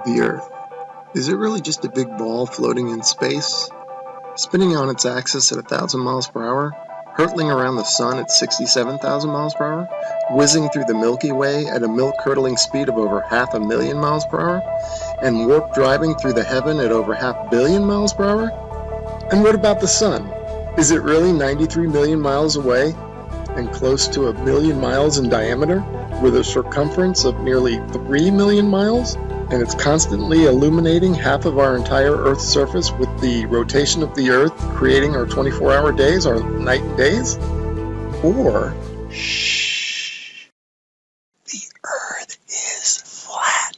The Earth. Is it really just a big ball floating in space? Spinning on its axis at 1,000 miles per hour? Hurtling around the sun at 67,000 miles per hour? Whizzing through the Milky Way at a milk-curdling speed of over 500,000 miles per hour? And warp driving through the heaven at over 500 million miles per hour? And what about the sun? Is it really 93 million miles away and close to 1 million miles in diameter, with a circumference of nearly 3 million miles? And it's constantly illuminating half of our entire Earth's surface with the rotation of the Earth, creating our 24-hour days, our night and days? Or, shh, the Earth is flat.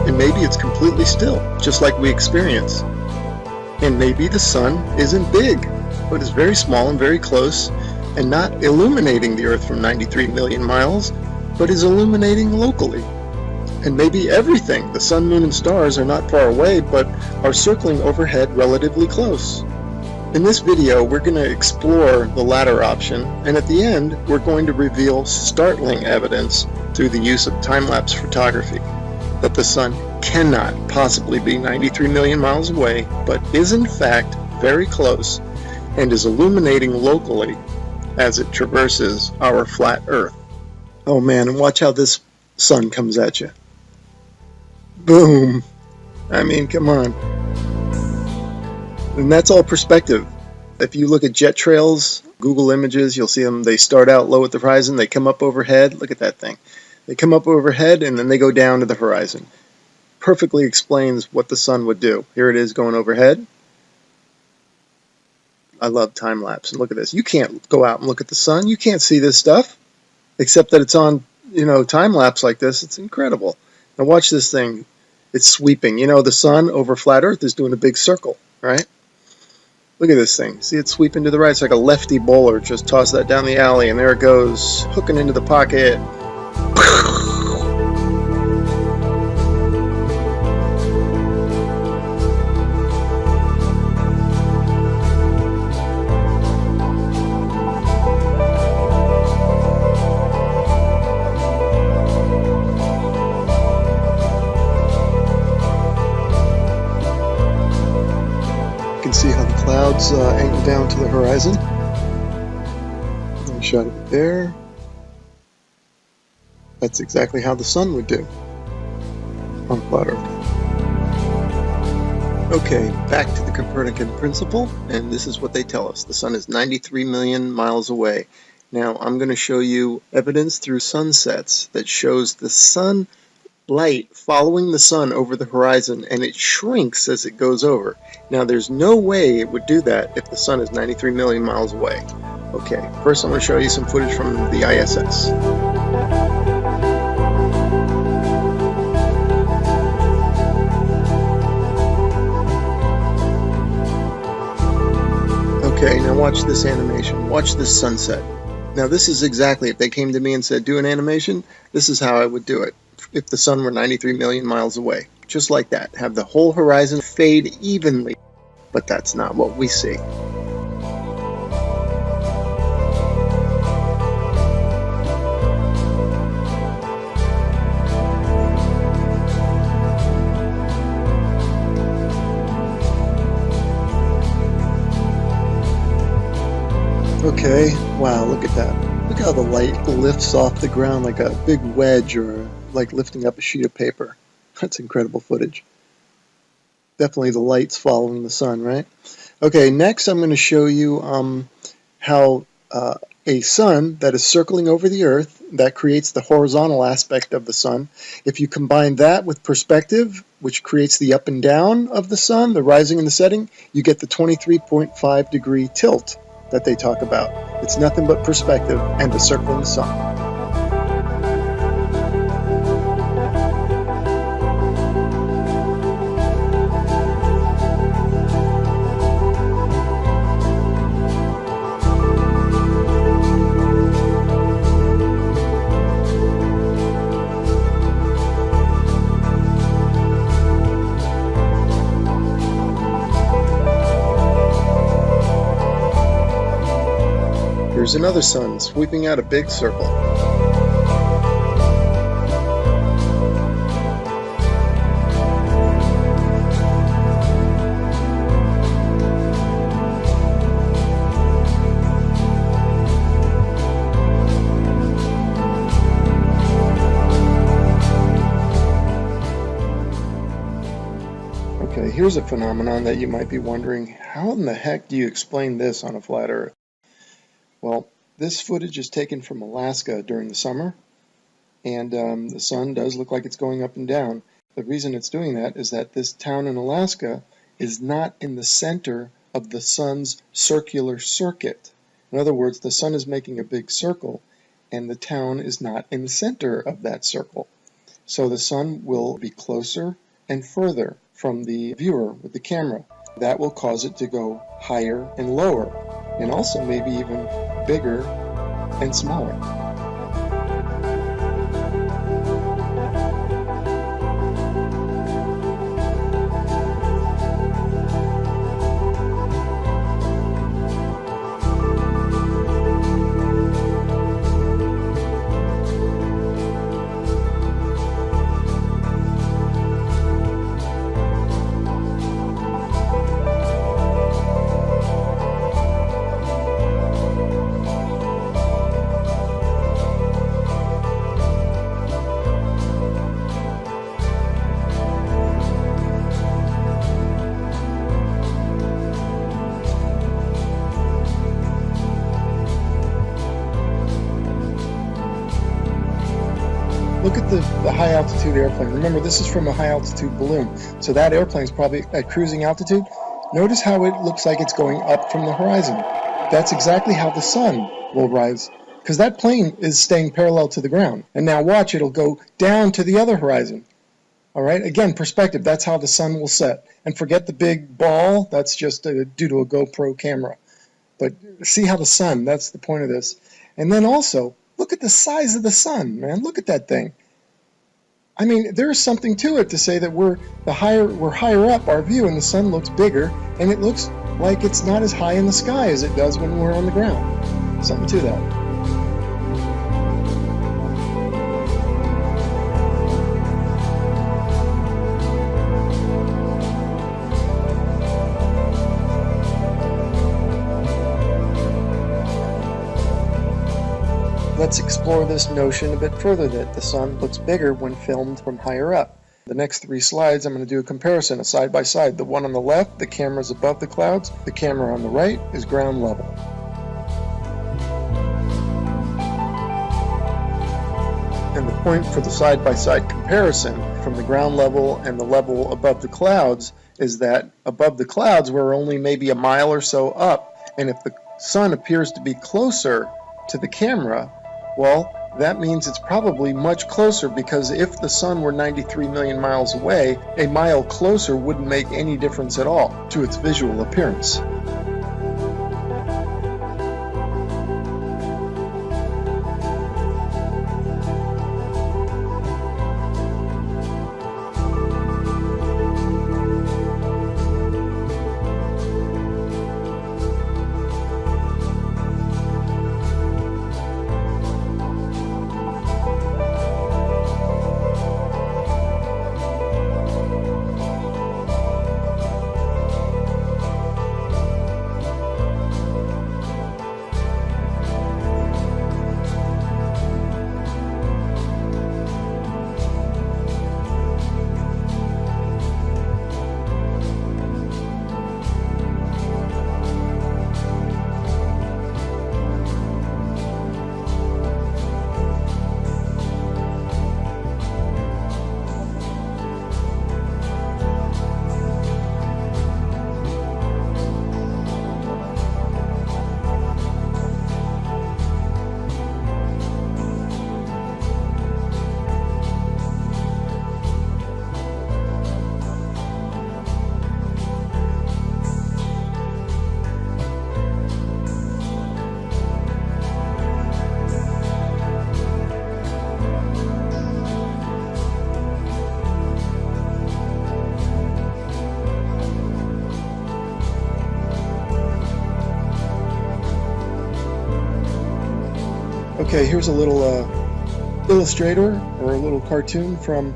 And maybe it's completely still, just like we experience. And maybe the sun isn't big, but is very small and very close, and not illuminating the Earth from 93 million miles, but is illuminating locally. And maybe everything, the sun, moon, and stars, are not far away, but are circling overhead relatively close. In this video, we're going to explore the latter option, and at the end, we're going to reveal startling evidence through the use of time-lapse photography that the sun cannot possibly be 93 million miles away, but is in fact very close, and is illuminating locally as it traverses our flat Earth. Oh man, and watch how this sun comes at you. Boom! I mean, come on. And that's all perspective. If you look at jet trails, Google Images, you'll see them. They start out low at the horizon, they come up overhead. Look at that thing. They come up overhead and then they go down to the horizon. Perfectly explains what the sun would do. Here it is going overhead. I love time lapse. And look at this. You can't go out and look at the sun. You can't see this stuff, except that it's on, time lapse like this. It's incredible. Now watch this thing. It's sweeping. The sun over flat Earth is doing a big circle, right? Look at this thing. See it sweeping to the right. It's like a lefty bowler. Just toss that down the alley, and there it goes, hooking into the pocket. You can see how the clouds angle down to the horizon. I shot it there. That's exactly how the sun would do on flat Earth. Okay, back to the Copernican principle, and this is what they tell us. The sun is 93 million miles away. Now, I'm going to show you evidence through sunsets that shows the sun light following the sun over the horizon, and it shrinks as it goes over. Now, there's no way it would do that if the sun is 93 million miles away. Okay, first I'm going to show you some footage from the ISS. Okay, now watch this animation. Watch this sunset. Now this is exactly, if they came to me and said, do an animation, this is how I would do it. If the sun were 93 million miles away. Just like that. Have the whole horizon fade evenly. But that's not what we see. Okay, wow, look at that. Look how the light lifts off the ground like a big wedge, or like lifting up a sheet of paper. That's incredible footage. Definitely the light's following the sun, right? Okay, next I'm going to show you how a sun that is circling over the Earth, that creates the horizontal aspect of the sun. If you combine that with perspective, which creates the up and down of the sun, the rising and the setting, you get the 23.5 degree tilt that they talk about. It's nothing but perspective and the circling sun. here's another sun sweeping out a big circle. Okay, here's a phenomenon that you might be wondering, how in the heck do you explain this on a flat Earth? Well, this footage is taken from Alaska during the summer, and the sun does look like it's going up and down. The reason it's doing that is that this town in Alaska is not in the center of the sun's circular circuit. In other words, the sun is making a big circle, and the town is not in the center of that circle. So the sun will be closer and further from the viewer with the camera. That will cause it to go higher and lower, and also maybe even bigger and smaller. Look at the high altitude airplane. Remember, this is from a high altitude balloon, so that airplane is probably at cruising altitude. Notice how it looks like it's going up from the horizon. That's exactly how the sun will rise, because that plane is staying parallel to the ground. And now watch, it'll go down to the other horizon. All right, again, perspective, that's how the sun will set. And forget the big ball, that's just due to a GoPro camera. But see how the sun, that's the point of this. And then also, look at the size of the sun, man. Look at that thing. I mean, there's something to it to say that we're higher up our view and the sun looks bigger, and it looks like it's not as high in the sky as it does when we're on the ground. Something to that. Let's explore this notion a bit further, that the sun looks bigger when filmed from higher up. The next 3 slides, I'm going to do a comparison, a side by side. The one on the left, the camera is above the clouds. The camera on the right is ground level. And the point for the side by side comparison from the ground level and the level above the clouds is that above the clouds we're only maybe a mile or so up, and if the sun appears to be closer to the camera, well, that means it's probably much closer, because if the sun were 93 million miles away, a mile closer wouldn't make any difference at all to its visual appearance. Okay, here's a little illustrator or a little cartoon from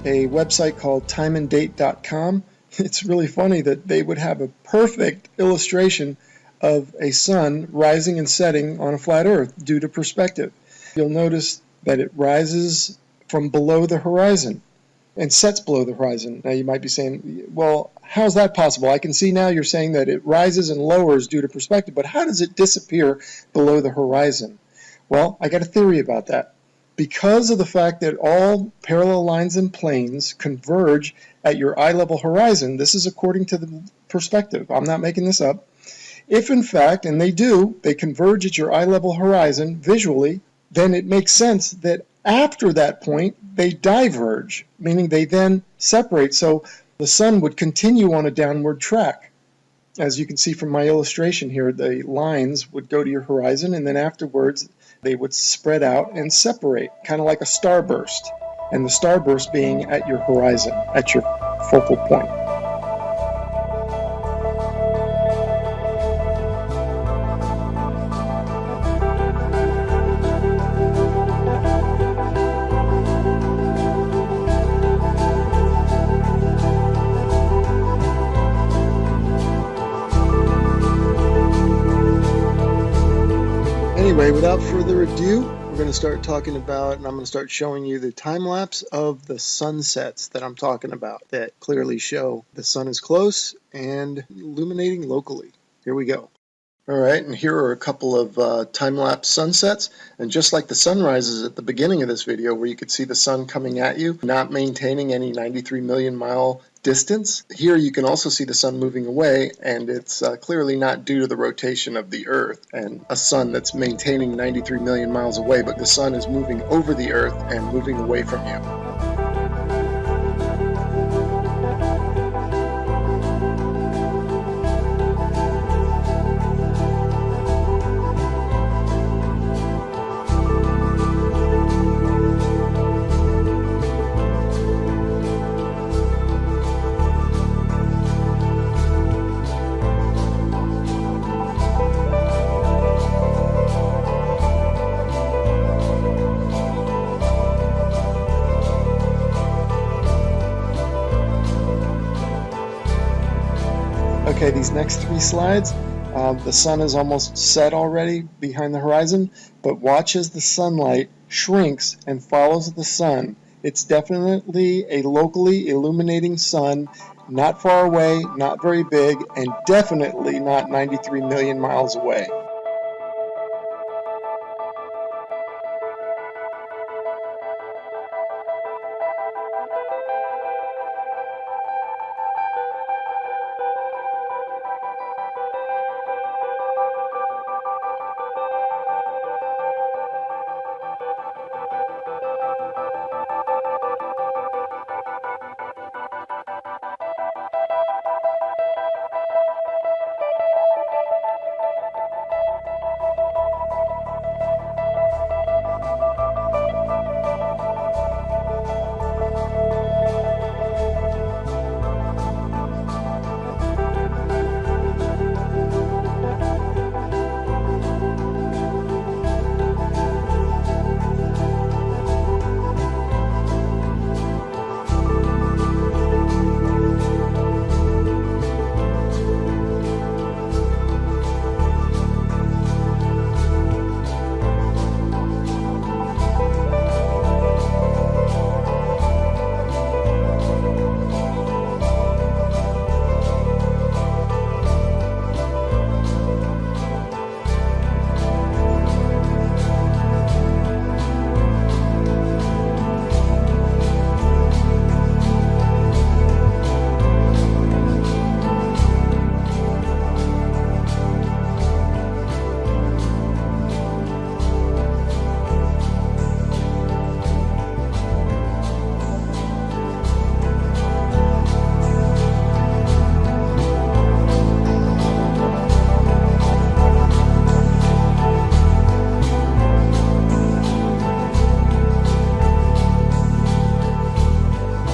a website called timeanddate.com. It's really funny that they would have a perfect illustration of a sun rising and setting on a flat earth due to perspective. You'll notice that it rises from below the horizon and sets below the horizon. Now you might be saying, well, how's that possible? I can see now you're saying that it rises and lowers due to perspective, but how does it disappear below the horizon? Well, I got a theory about that. Because of the fact that all parallel lines and planes converge at your eye level horizon, this is according to the perspective, I'm not making this up. If in fact, and they do, they converge at your eye level horizon visually, then it makes sense that after that point they diverge, meaning they then separate, so the sun would continue on a downward track. As you can see from my illustration here, the lines would go to your horizon and then afterwards they would spread out and separate, kind of like a starburst, and the starburst being at your horizon, at your focal point. Anyway, without further ado, we're going to start talking about, and I'm going to start showing you the time lapse of the sunsets that I'm talking about that clearly show the sun is close and illuminating locally. Here we go. Alright, and here are a couple of time-lapse sunsets, and just like the sunrises at the beginning of this video where you could see the sun coming at you, not maintaining any 93 million mile distance, here you can also see the sun moving away, and it's clearly not due to the rotation of the Earth and a sun that's maintaining 93 million miles away, but the sun is moving over the Earth and moving away from you. Okay, these next three slides, the sun is almost set already behind the horizon, but watch as the sunlight shrinks and follows the sun. It's definitely a locally illuminating sun, not far away, not very big, and definitely not 93 million miles away.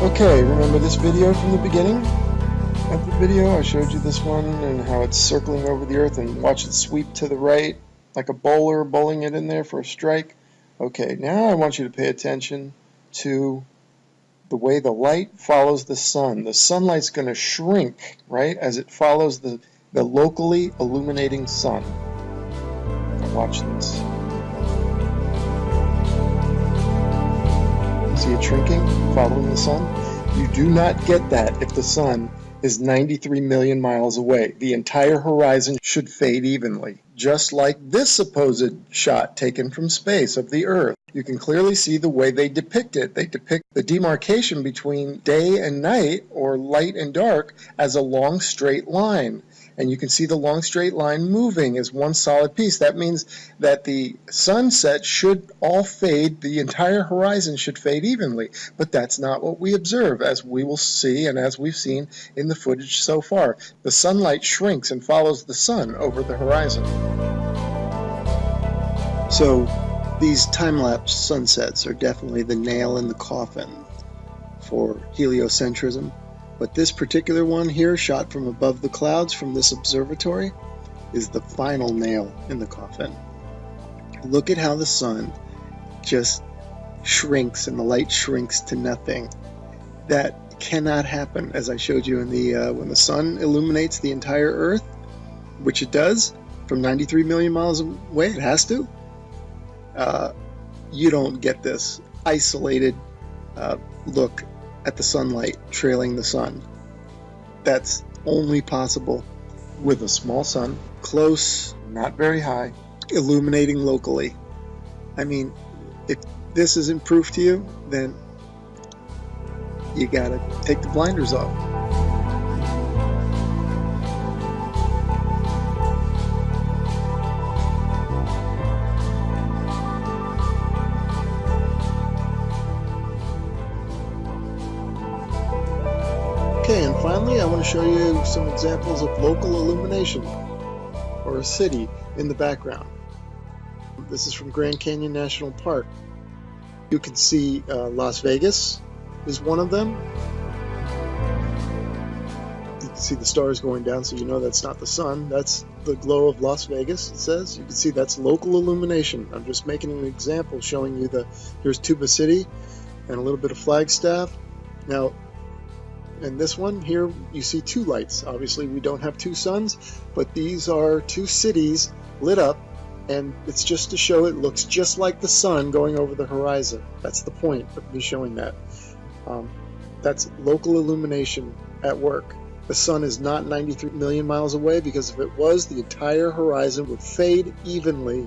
Okay, remember this video from the beginning of the video? I showed you this one and how it's circling over the Earth, and watch it sweep to the right like a bowler bowling it in there for a strike. Okay, now I want you to pay attention to the way the light follows the sun. The sunlight's going to shrink, right, as it follows the locally illuminating sun. Now watch this. See it shrinking, following the sun? You do not get that if the sun is 93 million miles away. The entire horizon should fade evenly, just like this supposed shot taken from space of the Earth. You can clearly see the way they depict it. They depict the demarcation between day and night, or light and dark, as a long straight line. And you can see the long straight line moving as one solid piece. That means that the sunset should all fade, the entire horizon should fade evenly. But that's not what we observe, as we will see and as we've seen in the footage so far. The sunlight shrinks and follows the sun over the horizon. So these time-lapse sunsets are definitely the nail in the coffin for heliocentrism. But this particular one here, shot from above the clouds from this observatory, is the final nail in the coffin. Look at how the sun just shrinks and the light shrinks to nothing. That cannot happen, as I showed you in the when the sun illuminates the entire Earth, which it does from 93 million miles away. It has to. You don't get this isolated look at the sunlight trailing the sun. That's only possible with a small sun, close, not very high, illuminating locally. I mean, if this isn't proof to you, then you gotta take the blinders off. Okay, and finally I want to show you some examples of local illumination, or a city in the background. This is from Grand Canyon National Park. You can see Las Vegas is one of them. You can see the stars going down, so you know that's not the sun. That's the glow of Las Vegas, it says. You can see that's local illumination. I'm just making an example showing you here's Tuba City and a little bit of Flagstaff. Now, in this one here, you see two lights. Obviously, we don't have two suns, but these are two cities lit up, and it's just to show it looks just like the sun going over the horizon. That's the point of me showing that. That's local illumination at work. The sun is not 93 million miles away, because if it was, the entire horizon would fade evenly,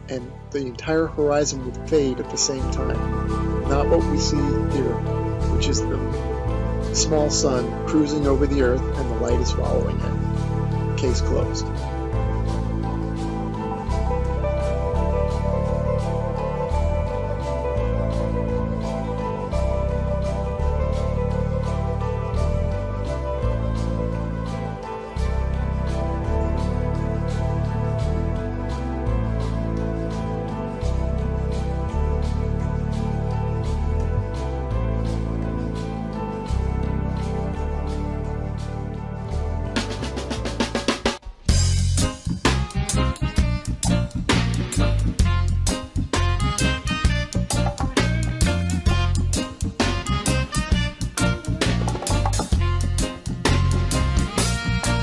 and the entire horizon would fade at the same time. Not what we see here, which is the small sun cruising over the Earth and the light is following it. Case closed.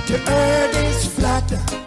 The earth is flat.